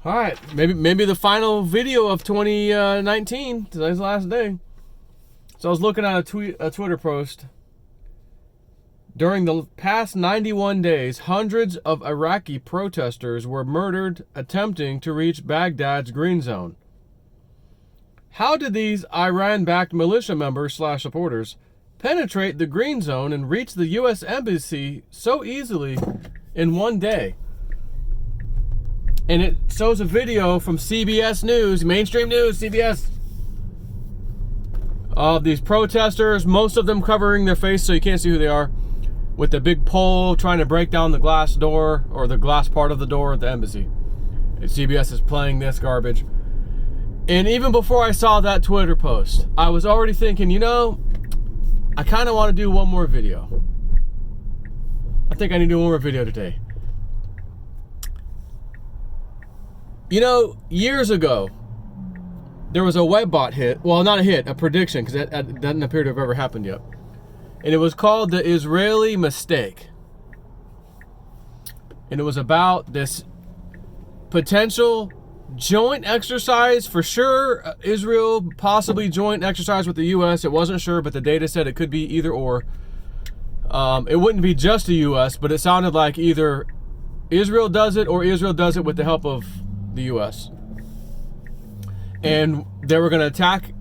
All right, maybe the final video of 2019. Today's the last day. So I was looking at a Twitter post. During the past 91 days, hundreds of Iraqi protesters were murdered attempting to reach Baghdad's green zone. How did these Iran-backed militia members / supporters penetrate the green zone and reach the U.S. embassy so easily in one day? And it shows a video from CBS News, mainstream news, CBS, of these protesters, most of them covering their face so you can't see who they are, with a big pole trying to break down the glass door, or the glass part of the door at the embassy. And CBS is playing this garbage. And even before I saw that Twitter post, I was already thinking, you know, I kind of want to do one more video. I think I need to do one more video today. You know, years ago, there was a Webbot hit. Well, not a hit, a prediction, because that doesn't appear to have ever happened yet. And it was called the Israeli Mistake. And it was about this potential joint exercise, for sure, Israel, possibly joint exercise with the U.S. It wasn't sure, but the data said it could be either or. It wouldn't be just the U.S., but it sounded like either Israel does it or Israel does it with the help of the U.S. And they were going to attack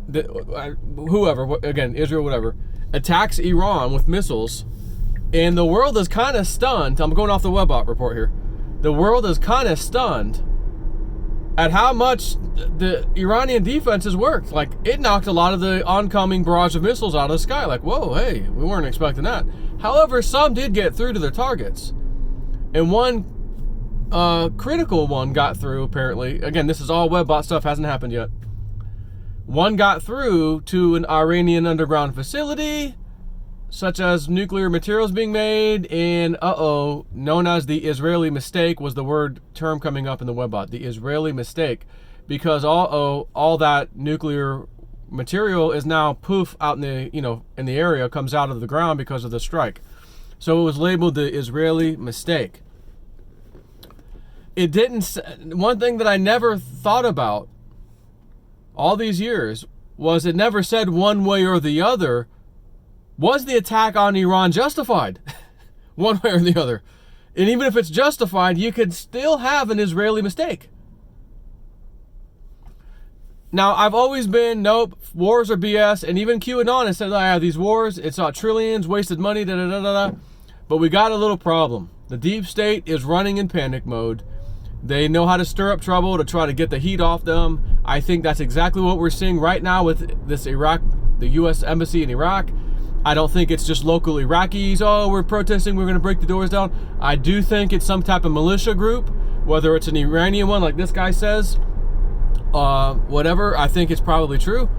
whoever, again, Israel, whatever, attacks Iran with missiles. And the world is kind of stunned. I'm going off the Webbot report here. The world is kind of stunned at how much the Iranian defenses worked. Like, it knocked a lot of the oncoming barrage of missiles out of the sky. Like, whoa, hey, we weren't expecting that. However, some did get through to their targets. And one critical one got through, apparently. Again, this is all Webbot stuff, hasn't happened yet. One got through to an Iranian underground facility, such as nuclear materials being made, and known as the Israeli Mistake was the term coming up in the Webbot, the Israeli Mistake, because all that nuclear material is now poof out in the area, comes out of the ground because of the strike. So it was labeled the Israeli Mistake. It didn't. One thing that I never thought about all these years was it never said one way or the other. Was the attack on Iran justified? One way or the other. And even if it's justified, you could still have an Israeli mistake. Now, I've always been, nope, wars are BS. And even QAnon has said, I have these wars. It's not trillions, wasted money, da-da-da-da-da. But we got a little problem. The deep state is running in panic mode. They know how to stir up trouble to try to get the heat off them. I think that's exactly what we're seeing right now with this Iraq, the U.S. embassy in Iraq. I don't think it's just local Iraqis. Oh, we're protesting, we're going to break the doors down. I do think it's some type of militia group, whether it's an Iranian one like this guy says, whatever. I think it's probably true.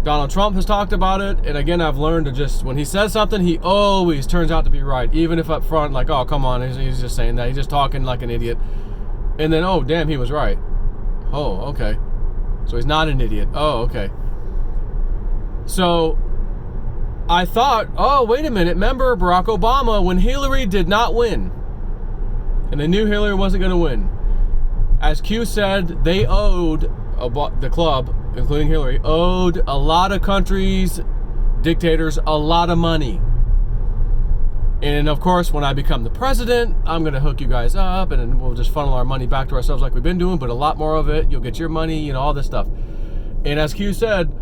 Donald Trump has talked about it. And again, I've learned to just, when he says something, he always turns out to be right. Even if up front, like, oh, come on, he's just saying that. He's just talking like an idiot. And then, oh, damn, he was right. Oh, okay. So he's not an idiot. Oh, okay. So I thought, oh, wait a minute. Remember Barack Obama when Hillary did not win? And they knew Hillary wasn't going to win. As Q said, they owed, the club, including Hillary, owed a lot of countries, dictators, a lot of money. And of course, when I become the president, I'm going to hook you guys up and then we'll just funnel our money back to ourselves like we've been doing, but a lot more of it. You'll get your money, all this stuff. And as Q said,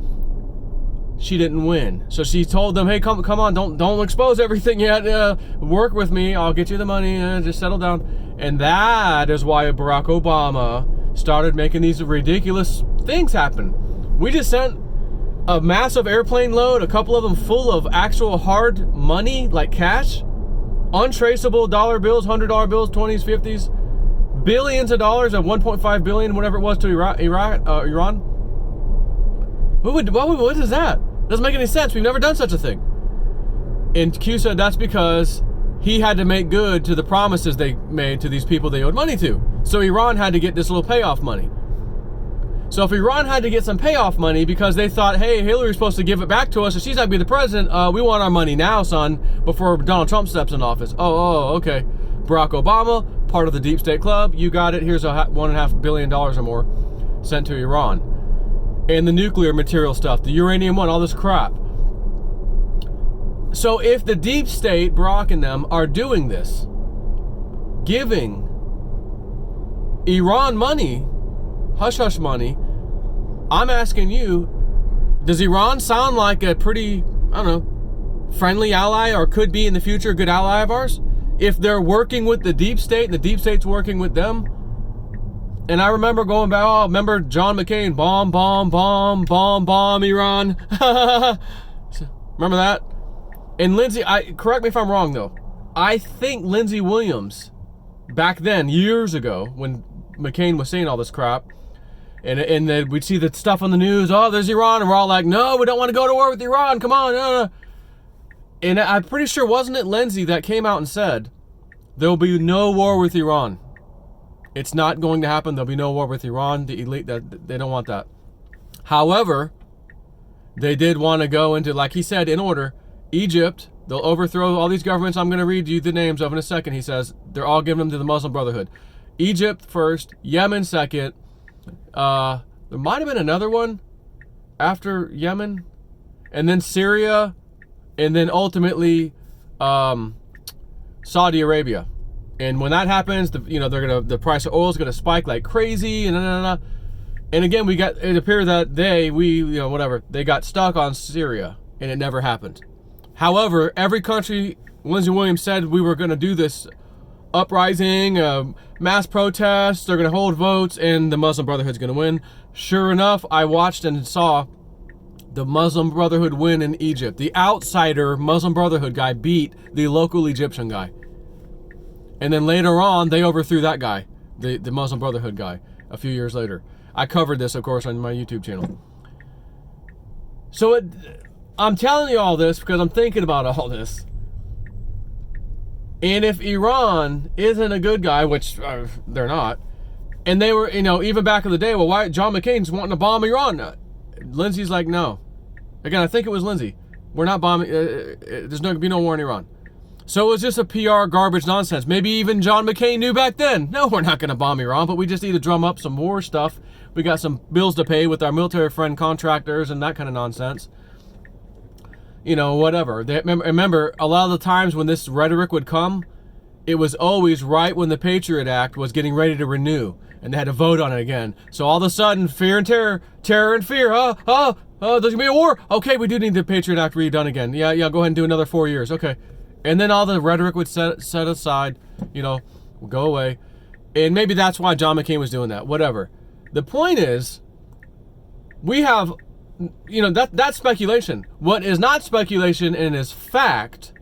she didn't win. So she told them, hey, come on, don't expose everything yet. Work with me. I'll get you the money. Just settle down. And that is why Barack Obama started making these ridiculous things happen. We just sent a massive airplane load, a couple of them full of actual hard money, like cash, untraceable dollar bills, $100 bills, 20s, 50s, billions of dollars of 1.5 billion, whatever it was, to Iran. What is that? Doesn't make any sense. We've never done such a thing. And Q said that's because he had to make good to the promises they made to these people they owed money to. So Iran had to get this little payoff money. So if Iran had to get some payoff money because they thought, hey, Hillary's supposed to give it back to us, and she's not going to be the president, we want our money now, son, before Donald Trump steps in office. Oh, okay. Barack Obama part of the deep state club. You got it. Here's $1.5 billion or more sent to Iran. And the nuclear material stuff, the uranium one, all this crap. So if the deep state, Barack and them, are doing this, giving Iran money, hush-hush money, I'm asking you, does Iran sound like a pretty, I don't know, friendly ally, or could be in the future a good ally of ours? If they're working with the deep state and the deep state's working with them. And I remember going back, remember John McCain, bomb, bomb, bomb, bomb, bomb, Iran. Remember that? And Lindsey, correct me if I'm wrong though, I think Lindsey Williams, back then, years ago, when McCain was saying all this crap, and then we'd see the stuff on the news, there's Iran, and we're all like, no, we don't want to go to war with Iran, come on, no. And I'm pretty sure, wasn't it Lindsey that came out and said, there will be no war with Iran. It's not going to happen, there'll be no war with Iran, the elite, they don't want that. However, they did want to go into, like he said, in order, Egypt, they'll overthrow all these governments I'm going to read you the names of in a second. He says they're all giving them to the Muslim Brotherhood. Egypt first, Yemen second. There might have been another one after Yemen, and then Syria, and then ultimately Saudi Arabia. And when that happens, the price of oil is gonna spike like crazy, and again, it appears that they got stuck on Syria, and it never happened. However, every country, Lindsey Williams said we were going to do this uprising, mass protests, they're going to hold votes, and the Muslim Brotherhood's going to win. Sure enough, I watched and saw the Muslim Brotherhood win in Egypt. The outsider Muslim Brotherhood guy beat the local Egyptian guy. And then later on, they overthrew that guy, the Muslim Brotherhood guy, a few years later. I covered this, of course, on my YouTube channel. So I'm telling you all this because I'm thinking about all this. And if Iran isn't a good guy, which they're not, and they were, even back in the day, well, why John McCain's wanting to bomb Iran? Lindsey's like, no. Again, I think it was Lindsey. We're not bombing. There's going to be no war in Iran. So it was just a PR garbage nonsense. Maybe even John McCain knew back then. No, we're not going to bomb Iran, but we just need to drum up some war stuff. We got some bills to pay with our military friend contractors and that kind of nonsense. Whatever. Remember, a lot of the times when this rhetoric would come, it was always right when the Patriot Act was getting ready to renew, and they had to vote on it again. So all of a sudden, fear and terror and fear. There's gonna be a war. Okay, we do need the Patriot Act redone again. Yeah, go ahead and do another 4 years. Okay. And then all the rhetoric would set aside, go away. And maybe that's why John McCain was doing that. Whatever. The point is, we have, that's speculation. What is not speculation and is fact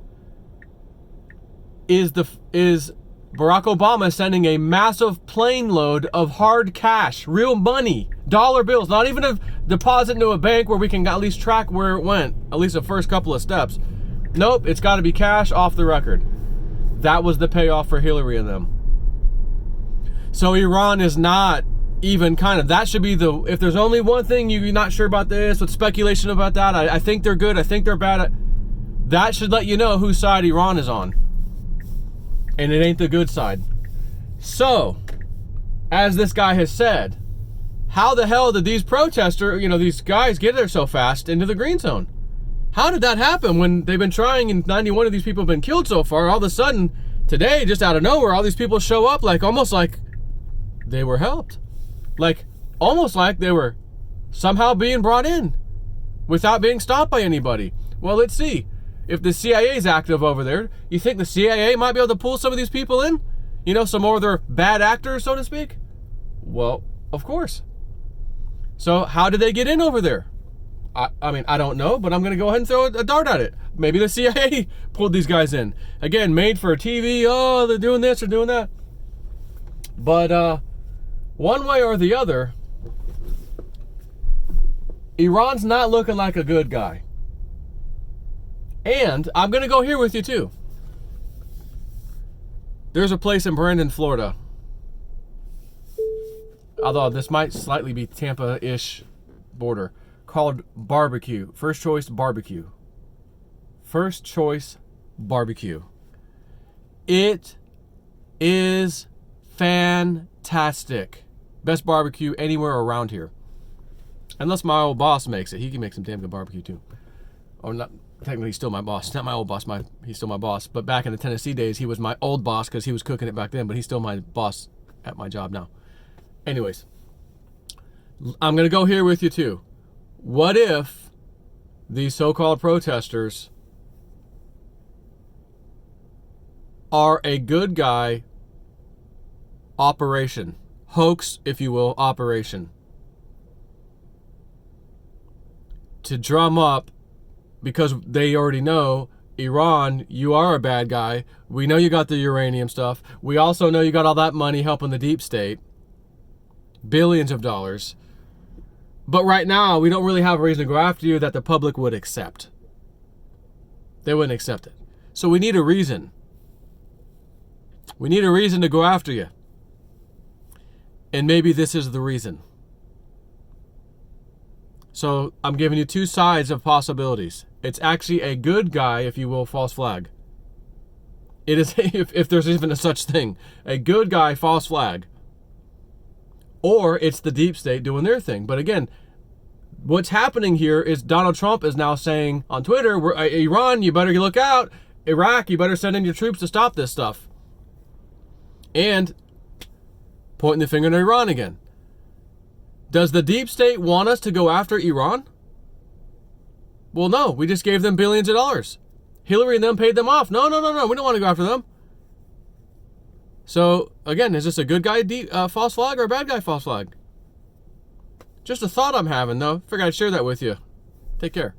is Barack Obama sending a massive plane load of hard cash, real money, dollar bills, not even a deposit into a bank where we can at least track where it went, at least the first couple of steps. Nope, it's got to be cash off the record. That was the payoff for Hillary and them. So Iran is not even that should be if there's only one thing you're not sure about this, with speculation about that, I think they're good, I think they're bad, that should let you know whose side Iran is on. And it ain't the good side. So, as this guy has said, how the hell did these protesters, these guys get there so fast into the green zone? How did that happen when they've been trying and 91 of these people have been killed so far? All of a sudden, today, just out of nowhere, all these people show up almost like they were helped. Almost like they were somehow being brought in without being stopped by anybody. Well, let's see. If the CIA is active over there, you think the CIA might be able to pull some of these people in? Some more of their bad actors, so to speak? Well, of course. So how did they get in over there? I don't know, but I'm going to go ahead and throw a dart at it. Maybe the CIA pulled these guys in. Again, made for TV. Oh, they're doing this or doing that. But one way or the other, Iran's not looking like a good guy. And I'm going to go here with you too. There's a place in Brandon, Florida. Although this might slightly be Tampa-ish border. Called Barbecue. First Choice Barbecue. First Choice Barbecue. It is fantastic. Best barbecue anywhere around here. Unless my old boss makes it. He can make some damn good barbecue too. Or not, technically he's still my boss. Not my old boss, he's still my boss. But back in the Tennessee days, he was my old boss because he was cooking it back then, but he's still my boss at my job now. Anyways, I'm going to go here with you too. What if these so-called protesters are a good guy operation? Hoax, if you will, operation. To drum up, because they already know, Iran, you are a bad guy. We know you got the uranium stuff. We also know you got all that money helping the deep state. Billions of dollars. But right now, we don't really have a reason to go after you that the public would accept. They wouldn't accept it. So we need a reason. We need a reason to go after you. And maybe this is the reason. So I'm giving you two sides of possibilities. It's actually a good guy, if you will, false flag. It is, if there's even a such thing, a good guy false flag. Or it's the deep state doing their thing. But again, what's happening here is Donald Trump is now saying on Twitter, Iran, you better look out. Iraq, you better send in your troops to stop this stuff. And pointing the finger at Iran again. Does the deep state want us to go after Iran? Well, no. We just gave them billions of dollars. Hillary and them paid them off. No. We don't want to go after them. So, again, is this a good guy false flag or a bad guy false flag? Just a thought I'm having, though. Figured I'd share that with you. Take care.